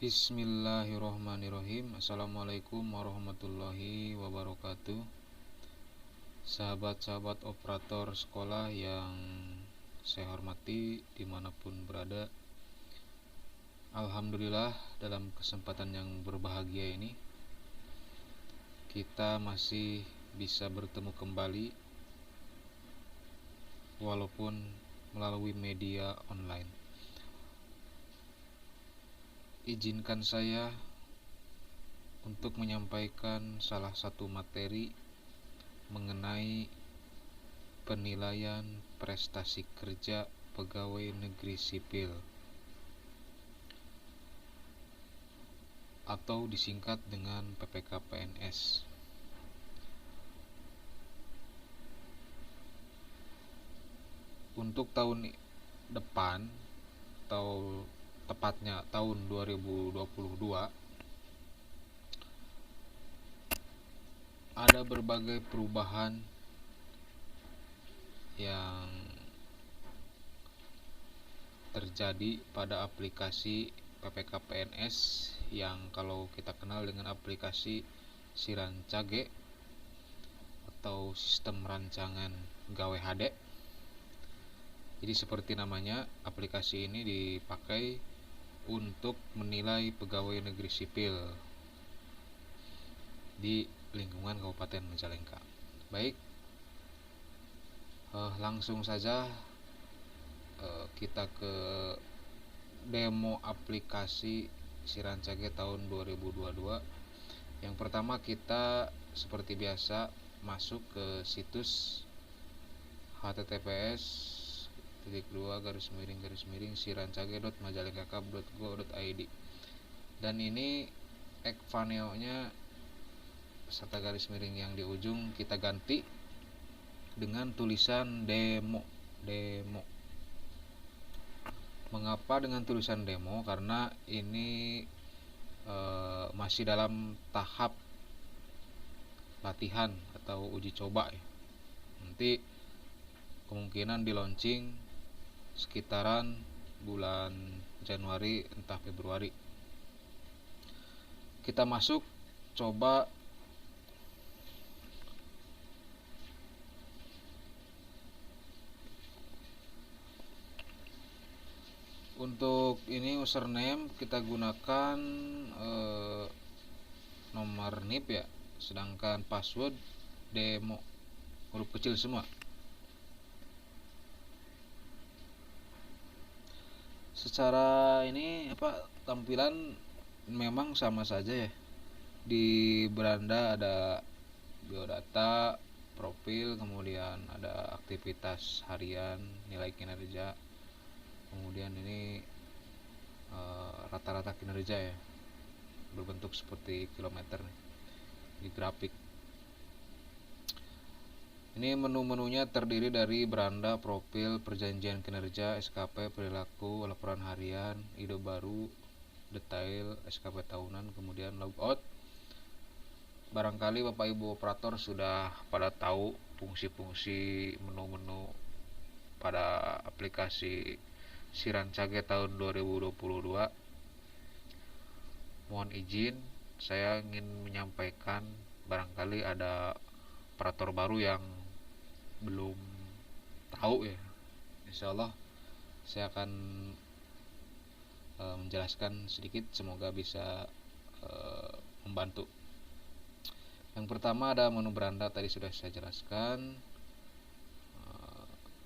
Bismillahirrohmanirrohim. Assalamualaikum warahmatullahi wabarakatuh. Sahabat-sahabat operator sekolah yang saya hormati dimanapun berada, alhamdulillah dalam kesempatan yang berbahagia ini kita masih bisa bertemu kembali walaupun melalui media online. Izinkan saya untuk menyampaikan salah satu materi mengenai penilaian prestasi kerja pegawai negeri sipil atau disingkat dengan PPK PNS. Untuk tahun depan atau tepatnya tahun 2022 ada berbagai perubahan yang terjadi pada aplikasi PPK PNS yang kalau kita kenal dengan aplikasi Sirancage atau sistem rancangan gawe HD. Jadi seperti namanya, aplikasi ini dipakai untuk menilai pegawai negeri sipil di lingkungan Kabupaten Majalengka. Baik, langsung saja kita ke demo aplikasi Sirancage tahun 2022. Yang pertama, kita seperti biasa masuk ke situs https://sirancage.majalengkakap.go.id, dan ini ekvaneo-nya serta garis miring yang di ujung kita ganti dengan tulisan demo. Mengapa dengan tulisan demo? Karena ini masih dalam tahap latihan atau uji coba ya. Nanti kemungkinan di launching sekitaran bulan Januari entah Februari. Kita masuk, coba untuk ini username kita gunakan nomor NIP ya, sedangkan password demo huruf kecil semua. Secara ini tampilan memang sama saja ya. Di beranda ada biodata, profil, kemudian ada aktivitas harian, nilai kinerja, kemudian ini rata-rata kinerja ya, berbentuk seperti kilometer nih, di grafik. Ini menu-menunya terdiri dari beranda, profil, perjanjian kinerja, SKP, perilaku, laporan harian, ide baru, detail, SKP tahunan, kemudian logout. Barangkali Bapak Ibu operator sudah pada tahu fungsi-fungsi menu-menu pada aplikasi Sirancage tahun 2022. Mohon izin, saya ingin menyampaikan barangkali ada operator baru yang belum tahu ya. Insyaallah saya akan menjelaskan sedikit, semoga bisa membantu. Yang pertama ada menu beranda, tadi sudah saya jelaskan.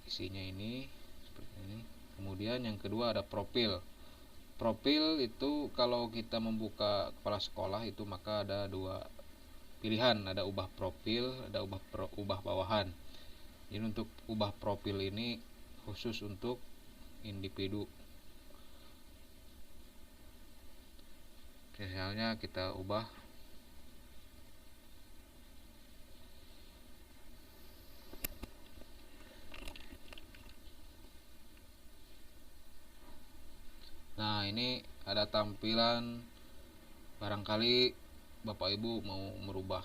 Isinya ini seperti ini. Kemudian yang kedua ada profil. Profil itu kalau kita membuka kepala sekolah itu maka ada dua pilihan, ada ubah profil, ada ubah bawahan. Jadi untuk ubah profil ini khusus untuk individu. Misalnya kita ubah ini ada tampilan, barangkali Bapak Ibu mau merubah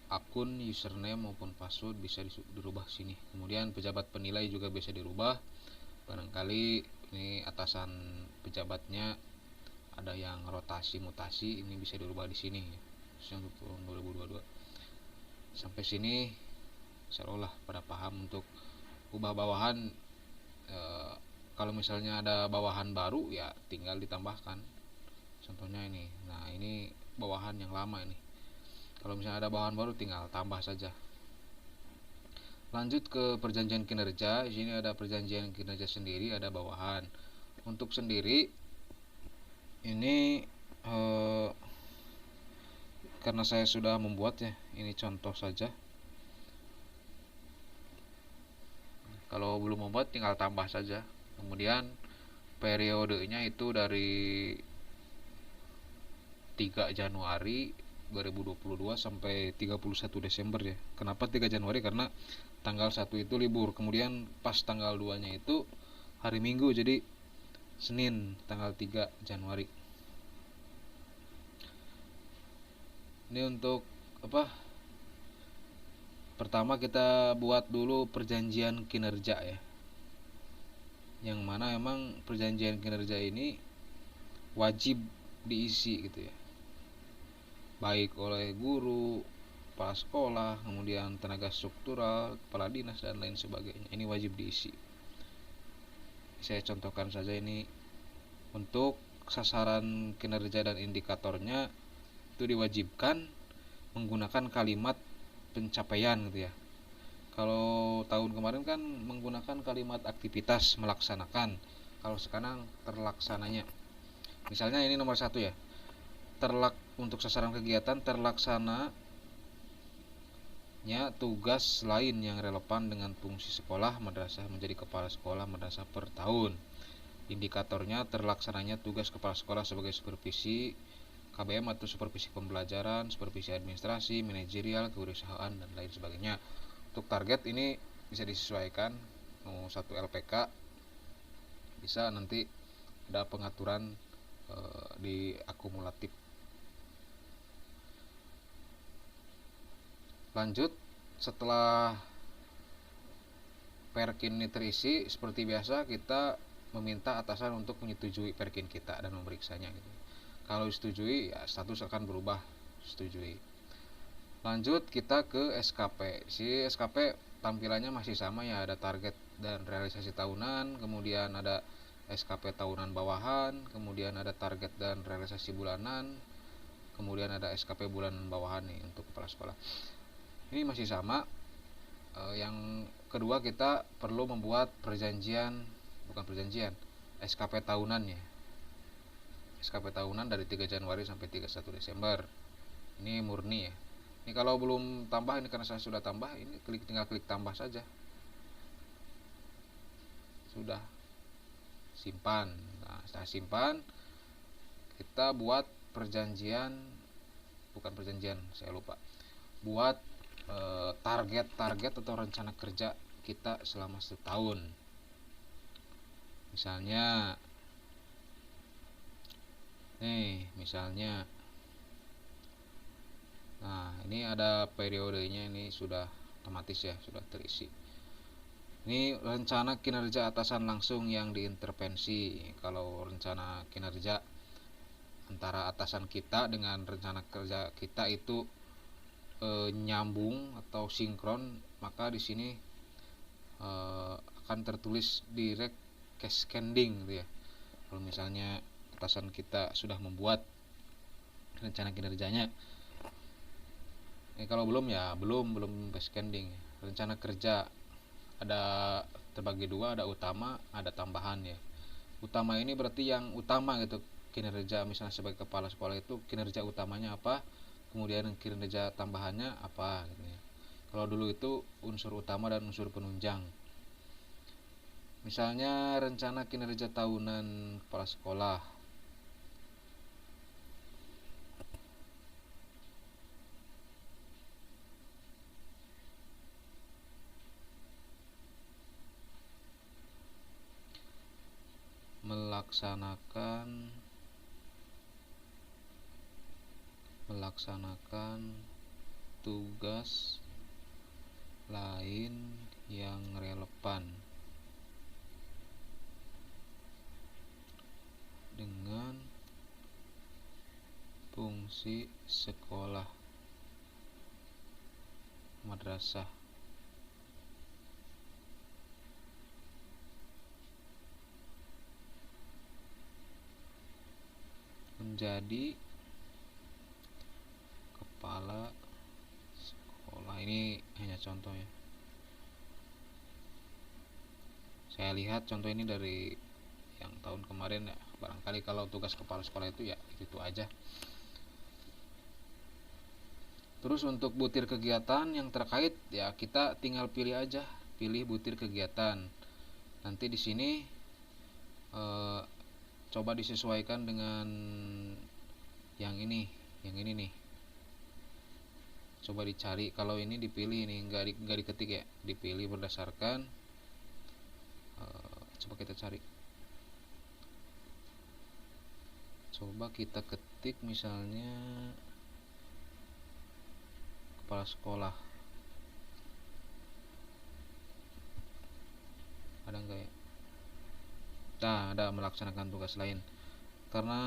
akun, username maupun password bisa dirubah sini. Kemudian pejabat penilai juga bisa dirubah. Barangkali ini atasan pejabatnya ada yang rotasi mutasi, ini bisa dirubah di sini untuk tahun 2022. Sampai sini insyaallah pada paham. Untuk ubah bawahan, kalau misalnya ada bawahan baru ya tinggal ditambahkan. Contohnya ini, nah ini bawahan yang lama ini. Kalau misalnya ada bawahan baru tinggal tambah saja. Lanjut ke perjanjian kinerja. Di sini ada perjanjian kinerja sendiri, ada bawahan. Untuk sendiri ini karena saya sudah membuat ya, ini contoh saja. Kalau belum membuat tinggal tambah saja. Kemudian periodenya itu dari 3 Januari 2022 sampai 31 Desember ya. Kenapa 3 Januari? Karena tanggal 1 itu libur. Kemudian pas tanggal 2-nya itu hari Minggu, jadi Senin tanggal 3 Januari. Ini untuk apa? Pertama kita buat dulu perjanjian kinerja ya. Yang mana emang perjanjian kinerja ini wajib diisi gitu ya. Baik oleh guru, kepala sekolah, kemudian tenaga struktural, kepala dinas dan lain sebagainya. Ini wajib diisi. Saya contohkan saja ini. Untuk sasaran kinerja dan indikatornya itu diwajibkan menggunakan kalimat pencapaian gitu ya. Kalau tahun kemarin kan menggunakan kalimat aktivitas melaksanakan, kalau sekarang terlaksananya. Misalnya ini nomor 1 ya, untuk sasaran kegiatan terlaksananya tugas lain yang relevan dengan fungsi sekolah madrasah menjadi kepala sekolah madrasah per tahun. Indikatornya terlaksananya tugas kepala sekolah sebagai supervisi KBM atau supervisi pembelajaran, supervisi administrasi, manajerial, kewirausahaan dan lain sebagainya. Untuk target ini bisa disesuaikan, mau 1 LPK bisa nanti ada pengaturan di akumulatif. Lanjut, setelah perkin ini terisi, seperti biasa kita meminta atasan untuk menyetujui perkin kita dan memeriksanya gitu. Kalau disetujui ya status akan berubah, setujui. Lanjut kita ke SKP. Si SKP tampilannya masih sama ya, ada target dan realisasi tahunan, kemudian ada SKP tahunan bawahan, kemudian ada target dan realisasi bulanan, kemudian ada SKP bulanan bawahan nih untuk kepala sekolah. Ini masih sama. Yang kedua kita perlu membuat SKP tahunan ya. SKP tahunan dari 3 Januari sampai 31 Desember. Ini murni ya. Ini kalau belum tambah, ini karena saya sudah tambah, ini tinggal klik tambah saja. Sudah. Simpan. Nah, setelah simpan, kita buat saya lupa. Buat target atau rencana kerja kita selama setahun. Misalnya nah ini ada periodenya, ini sudah otomatis ya, sudah terisi. Ini rencana kinerja atasan langsung yang diintervensi. Kalau rencana kinerja antara atasan kita dengan rencana kerja kita itu nyambung atau sinkron, maka di sini akan tertulis direct cascading gitu ya. Kalau misalnya atasan kita sudah membuat rencana kinerjanya, kalau belum ya belum cascading. Rencana kerja ada terbagi 2, ada utama, ada tambahan ya. Utama ini berarti yang utama gitu, kinerja misalnya sebagai kepala sekolah itu kinerja utamanya apa, kemudian kinerja tambahannya apa gitu ya. Kalau dulu itu unsur utama dan unsur penunjang. Misalnya rencana kinerja tahunan kepala sekolah. Melaksanakan tugas lain yang relevan dengan fungsi sekolah madrasah menjadi kepala sekolah. Ini hanya contoh ya, saya lihat contoh ini dari yang tahun kemarin ya. Barangkali kalau tugas kepala sekolah itu ya itu aja. Terus untuk butir kegiatan yang terkait ya kita tinggal pilih aja, pilih butir kegiatan. Nanti di sini coba disesuaikan dengan yang ini nih. Coba dicari, kalau ini dipilih nih, nggak diketik ya, dipilih berdasarkan coba kita cari. Coba kita ketik misalnya kepala sekolah, ada enggak ya? Nah, ada melaksanakan tugas lain. Karena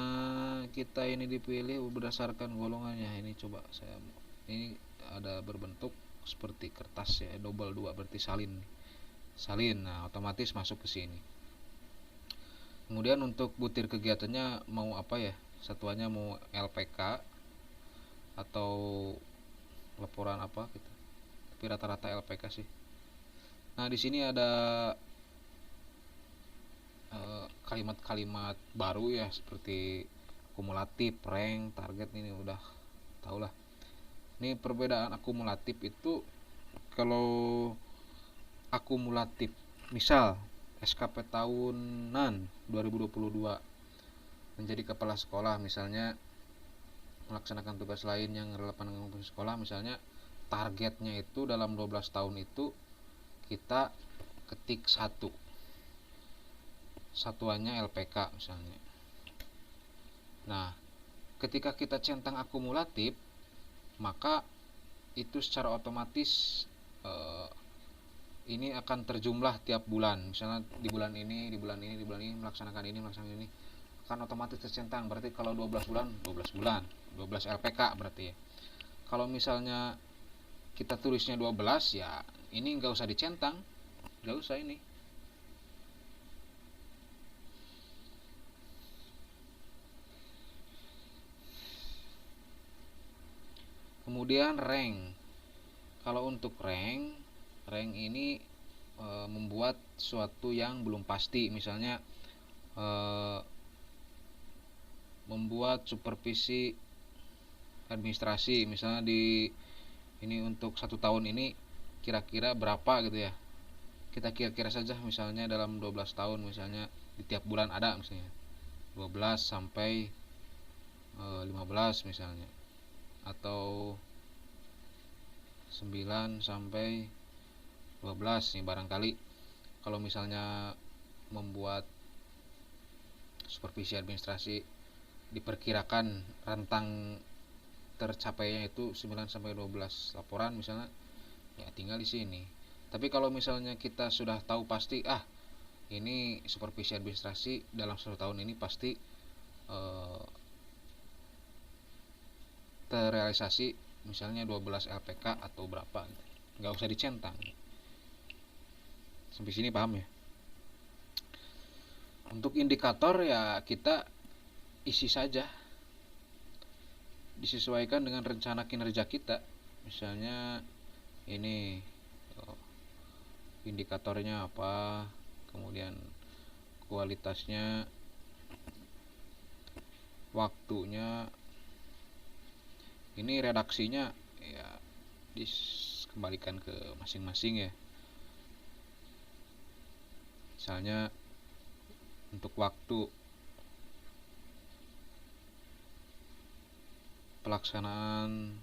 kita ini dipilih berdasarkan golongannya. Ini coba saya, ini ada berbentuk seperti kertas ya, double 2 berarti salin. Nah otomatis masuk ke sini. Kemudian untuk butir kegiatannya mau apa ya, satuannya mau LPK atau laporan apa gitu, tapi rata-rata LPK sih. Nah di sini ada kalimat-kalimat baru ya, seperti akumulatif, rank, target. Ini udah tau lah. Ini perbedaan akumulatif itu, kalau akumulatif misal SKP tahunan 2022 menjadi kepala sekolah, misalnya melaksanakan tugas lain yang relevan dengan tugas sekolah, misalnya targetnya itu dalam 12 tahun itu kita ketik 1, satuannya LPK misalnya. Nah ketika kita centang akumulatif, maka itu secara otomatis ini akan terjumlah tiap bulan. Misalnya di bulan ini melaksanakan ini, akan otomatis tercentang. Berarti kalau 12 bulan 12 LPK berarti ya. Kalau misalnya kita tulisnya 12 ya ini nggak usah dicentang, nggak usah ini. Kemudian rank. Kalau untuk rank ini membuat suatu yang belum pasti, misalnya membuat supervisi administrasi, misalnya di ini untuk 1 tahun ini kira-kira berapa gitu ya, kita kira-kira saja, misalnya dalam 12 tahun, misalnya di tiap bulan ada misalnya 12 sampai 15 misalnya, atau 9 sampai 12 nih barangkali. Kalau misalnya membuat supervisi administrasi diperkirakan rentang tercapainya itu 9 sampai 12 laporan misalnya, ya tinggal di sini. Tapi kalau misalnya kita sudah tahu pasti, ini supervisi administrasi dalam 1 tahun ini pasti terrealisasi misalnya 12 LPK atau berapa, nggak usah dicentang. Sampai sini paham ya? Untuk indikator ya kita isi saja, disesuaikan dengan rencana kinerja kita. Misalnya ini indikatornya apa, kemudian kualitasnya, waktunya, ini redaksinya ya dikembalikan ke masing-masing ya. Misalnya untuk waktu pelaksanaan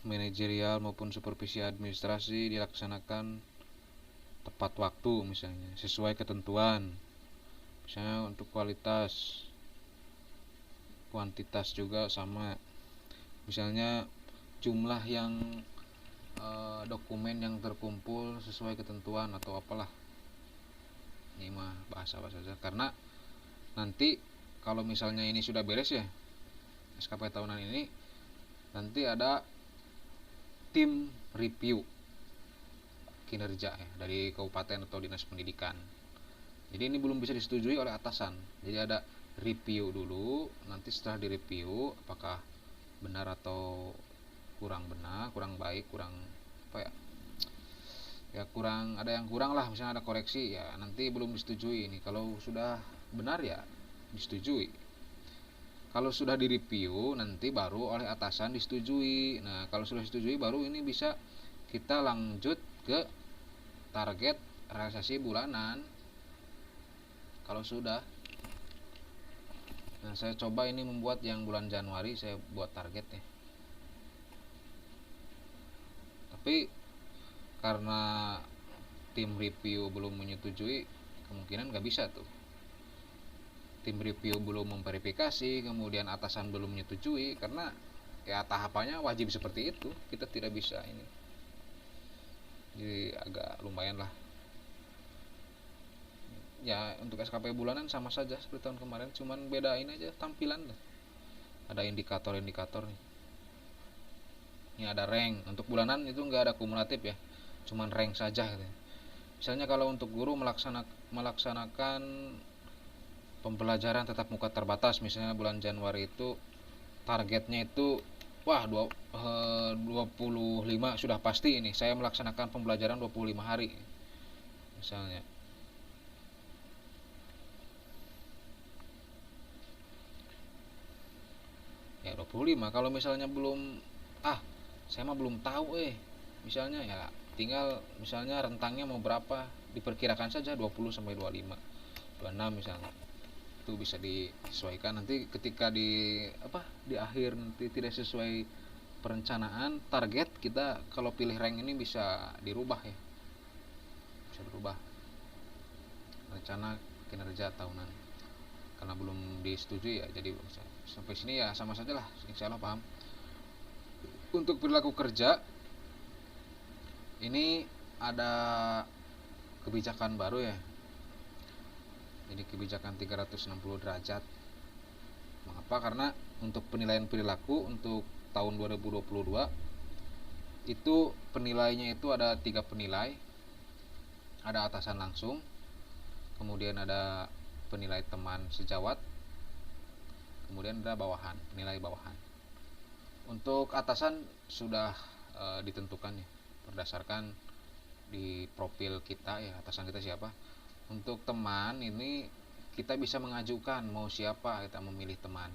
manajerial maupun supervisi administrasi dilaksanakan tepat waktu misalnya, sesuai ketentuan. Misalnya untuk kualitas, kuantitas juga sama, misalnya jumlah yang dokumen yang terkumpul sesuai ketentuan atau apalah. Ini mah bahasa saja, karena nanti kalau misalnya ini sudah beres ya SKP tahunan ini, nanti ada tim review kinerja ya, dari kabupaten atau dinas pendidikan. Jadi ini belum bisa disetujui oleh atasan. Jadi ada review dulu, nanti setelah direview apakah benar atau kurang benar, kurang baik, kurang apa ya? Ya kurang, ada yang kurang lah, misalnya ada koreksi ya, nanti belum disetujui ini. Kalau sudah benar ya disetujui. Kalau sudah direview nanti baru oleh atasan disetujui. Nah, kalau sudah disetujui baru ini bisa kita lanjut ke target realisasi bulanan. Kalau sudah, nah saya coba ini membuat yang bulan Januari, saya buat targetnya. Tapi karena tim review belum menyetujui, kemungkinan nggak bisa tuh. Tim review belum memverifikasi, kemudian atasan belum menyetujui, karena ya tahapannya wajib seperti itu, kita tidak bisa ini. Jadi agak lumayan lah. Ya untuk SKP bulanan sama saja seperti tahun kemarin, cuman bedain aja tampilan lah. Ada indikator-indikator nih. Ini ada rank. Untuk bulanan itu nggak ada kumulatif ya, cuman rank saja gitu. Misalnya kalau untuk guru melaksanakan pembelajaran tatap muka terbatas, misalnya bulan Januari itu targetnya itu wah 25 sudah pasti ini saya melaksanakan pembelajaran 25 hari misalnya. Ya 25, kalau misalnya belum saya mah belum tahu misalnya ya tinggal misalnya rentangnya mau berapa, diperkirakan saja 20 sampai 25, 26 misalnya. Itu bisa disesuaikan nanti ketika di akhir nanti tidak sesuai perencanaan target kita, kalau pilih rank ini bisa dirubah ya, bisa berubah rencana kinerja tahunan karena belum disetujui ya. Jadi sampai sini ya sama saja lah, insya Allah paham. Untuk perilaku kerja ini ada kebijakan baru ya, jadi kebijakan 360 derajat. Mengapa? Karena untuk penilaian perilaku untuk tahun 2022 itu penilainya itu ada 3 penilai. Ada atasan langsung, kemudian ada penilai teman sejawat, kemudian ada bawahan, penilai bawahan. Untuk atasan sudah ditentukan ya berdasarkan di profil kita ya, atasan kita siapa. Untuk teman ini kita bisa mengajukan mau siapa kita memilih teman.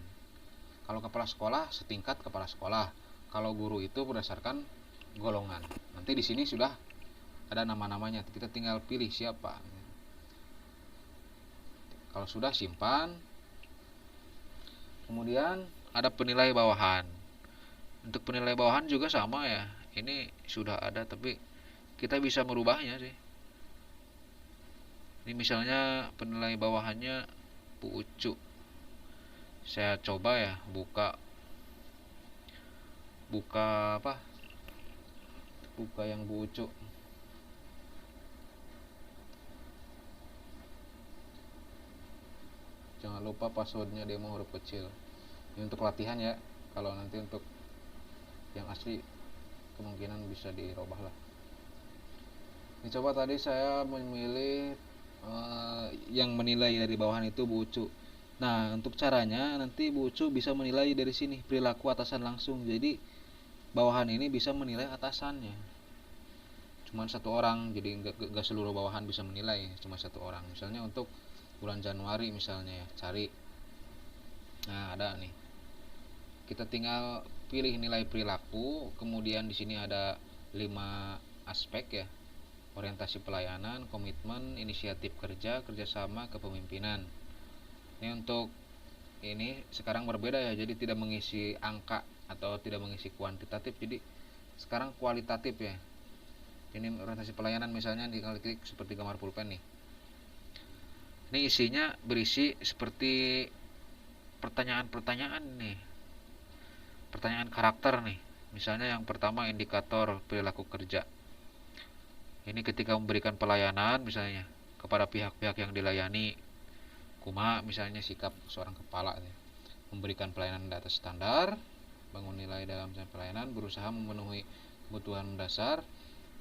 Kalau kepala sekolah setingkat kepala sekolah, kalau guru itu berdasarkan golongan. Nanti di sini sudah ada nama-namanya, kita tinggal pilih siapa. Kalau sudah simpan, kemudian ada penilai bawahan. Untuk penilai bawahan juga sama ya, ini sudah ada tapi kita bisa merubahnya sih. Ini misalnya penilai bawahannya Bu Ucu, saya coba ya buka yang Bu Ucu. Jangan lupa passwordnya demo huruf kecil. Ini untuk latihan ya, kalau nanti untuk yang asli kemungkinan bisa dirubah lah. Ini coba tadi saya memilih yang menilai dari bawahan itu Bu Ucu. Nah untuk caranya nanti Bu Ucu bisa menilai dari sini perilaku atasan langsung. Jadi bawahan ini bisa menilai atasannya. Cuma satu orang, jadi nggak seluruh bawahan bisa menilai, cuma satu orang. Misalnya untuk bulan Januari misalnya ya, cari. Nah ada nih. Kita tinggal pilih nilai perilaku, kemudian di sini ada 5 aspek ya. Orientasi pelayanan, komitmen, inisiatif kerja, kerjasama, kepemimpinan. Ini untuk ini sekarang berbeda ya, jadi tidak mengisi angka atau tidak mengisi kuantitatif, jadi sekarang kualitatif ya. Ini orientasi pelayanan misalnya tinggal klik seperti gambar pulpen nih. Ini isinya berisi seperti pertanyaan-pertanyaan nih. Pertanyaan karakter nih. Misalnya yang pertama indikator perilaku kerja. Ini ketika memberikan pelayanan misalnya kepada pihak-pihak yang dilayani, Kuma misalnya sikap seorang kepala ya. Memberikan pelayanan di atas standar, bangun nilai dalam pelayanan, berusaha memenuhi kebutuhan dasar,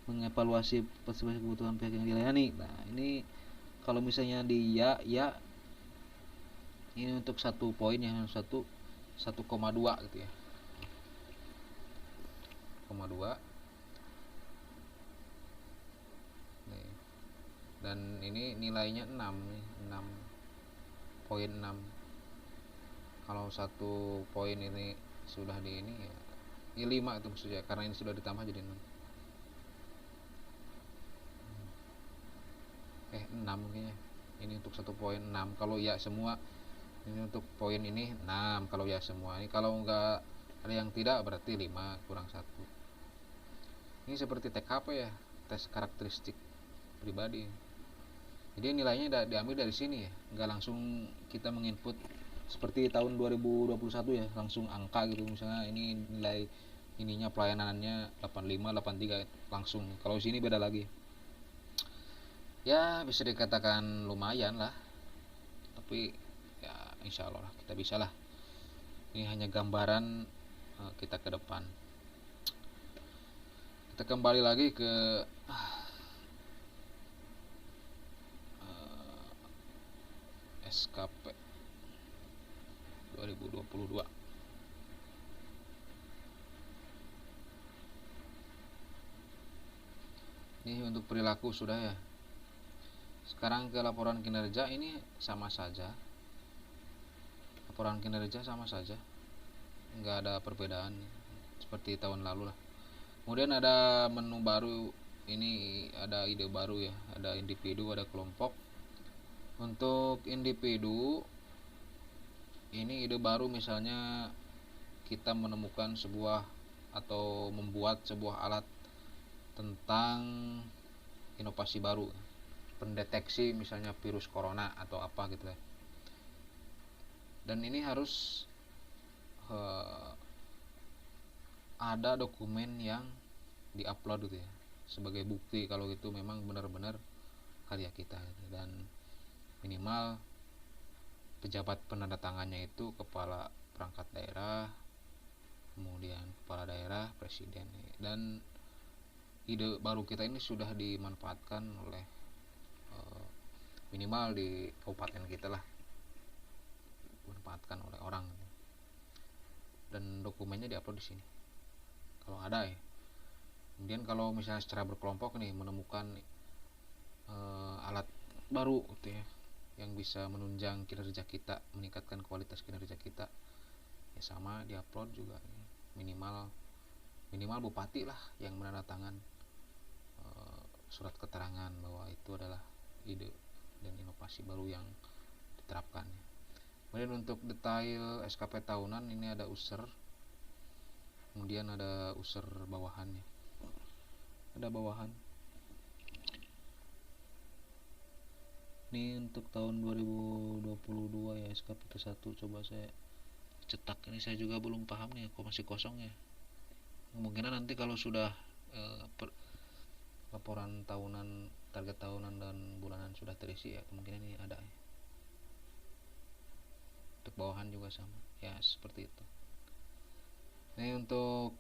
mengevaluasi kebutuhan pihak yang dilayani. Nah ini kalau misalnya di ya ini untuk 1 poin yang 1,2 gitu ya, 1,2 nih. Dan ini nilainya 6 nih, 6,6. Kalau 1 poin ini sudah di ini ya, ini 5 itu maksudnya, karena ini sudah ditambah jadi 6. 6 mungkin ya. Ini untuk 1 poin 6 kalau ya semua. Ini untuk poin ini 6 kalau ya semua. Ini kalau enggak ada yang tidak berarti 5 kurang 1. Ini seperti TKP ya, tes karakteristik pribadi. Jadi nilainya diambil dari sini ya, nggak langsung kita menginput seperti tahun 2021 ya, langsung angka gitu. Misalnya ini nilai ininya pelayanannya 85, 83 langsung. Kalau sini beda lagi. Ya bisa dikatakan lumayan lah, tapi ya insya Allah lah kita bisa lah. Ini hanya gambaran kita ke depan. Kita kembali lagi ke SKP 2022. Ini untuk perilaku sudah ya. Sekarang ke laporan kinerja, ini sama saja. Laporan kinerja sama saja, nggak ada perbedaan seperti tahun lalu lah. Kemudian ada menu baru, ini ada ide baru ya, ada individu, ada kelompok. Untuk individu ini ide baru, misalnya kita menemukan sebuah atau membuat sebuah alat tentang inovasi baru, pendeteksi misalnya virus corona atau apa gitu ya. Dan ini harus ada dokumen yang diupload gitu ya, sebagai bukti kalau itu memang benar-benar karya kita gitu. Dan minimal pejabat penandatangannya itu kepala perangkat daerah, kemudian kepala daerah, presiden. Dan ide baru kita ini sudah dimanfaatkan oleh minimal di kabupaten kita lah, dimanfaatkan oleh orang, dan dokumennya diupload di sini kalau ada ya. Kemudian kalau misalnya secara berkelompok nih menemukan alat baru gitu ya, yang bisa menunjang kinerja kita, meningkatkan kualitas kinerja kita, ya sama diupload juga ya. Minimal bupati lah yang menandatangan surat keterangan bahwa itu adalah ide dan inovasi baru yang diterapkan. Kemudian untuk detail SKP tahunan, ini ada user, kemudian ada user bawahannya, ada bawahan. Ini untuk tahun 2022 ya, SKP ke-1 coba saya cetak. Ini saya juga belum paham nih, kok masih kosong ya. Kemungkinan nanti kalau sudah laporan tahunan, target tahunan dan bulanan sudah terisi ya, kemungkinan ini ada ya. Untuk bawahan juga sama ya, seperti itu. Ini untuk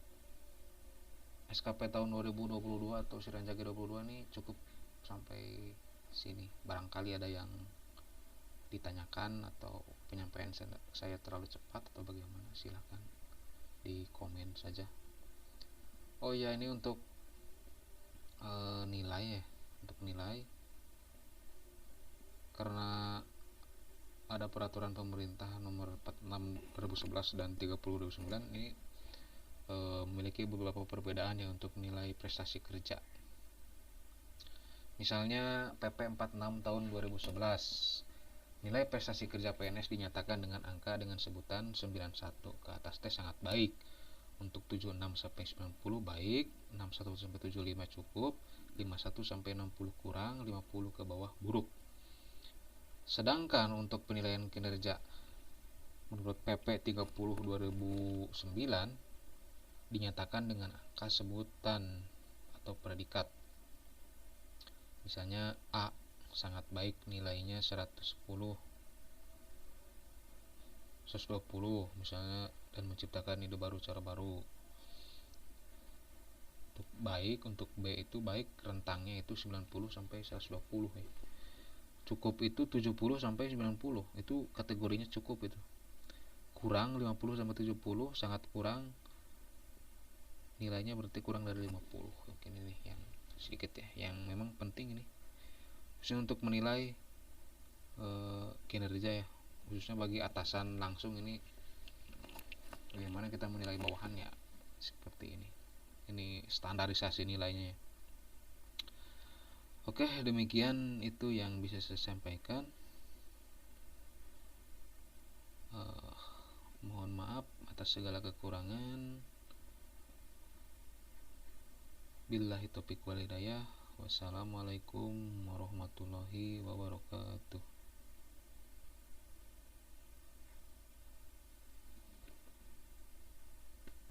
SKP tahun 2022 atau Siranjagi 22 ini cukup sampai sini. Barangkali ada yang ditanyakan atau penyampaian saya terlalu cepat atau bagaimana, silahkan di komen saja. Oh ya, ini untuk nilai ya, untuk nilai, karena ada peraturan pemerintah nomor 46 2011 dan 30 2009, ini memiliki beberapa perbedaan ya untuk nilai prestasi kerja. Misalnya PP 46 tahun 2011, nilai prestasi kerja PNS dinyatakan dengan angka dengan sebutan 91, ke atas tes sangat baik. Untuk 76 sampai 90 baik, 61 sampai 75 cukup, 51 sampai 60 kurang, 50 ke bawah buruk. Sedangkan untuk penilaian kinerja menurut PP 30 2009 dinyatakan dengan angka sebutan atau predikat. Misalnya A sangat baik, nilainya 110, 120 misalnya, dan menciptakan ide baru, cara baru. Untuk B itu baik rentangnya itu 90 sampai 120 ya. Cukup itu 70 sampai 90, itu kategorinya cukup itu. Kurang 50 sampai 70 sangat kurang, nilainya berarti kurang dari 50. Oke, ini yang sedikit ya, yang memang penting ini khususnya untuk menilai kinerja ya, khususnya bagi atasan langsung. Ini bagaimana kita menilai bawahannya seperti ini standarisasi nilainya. Oke, demikian itu yang bisa saya sampaikan. Mohon maaf atas segala kekurangan. Billahi taufiq wal hidayah. Wassalamualaikum warahmatullahi wabarakatuh.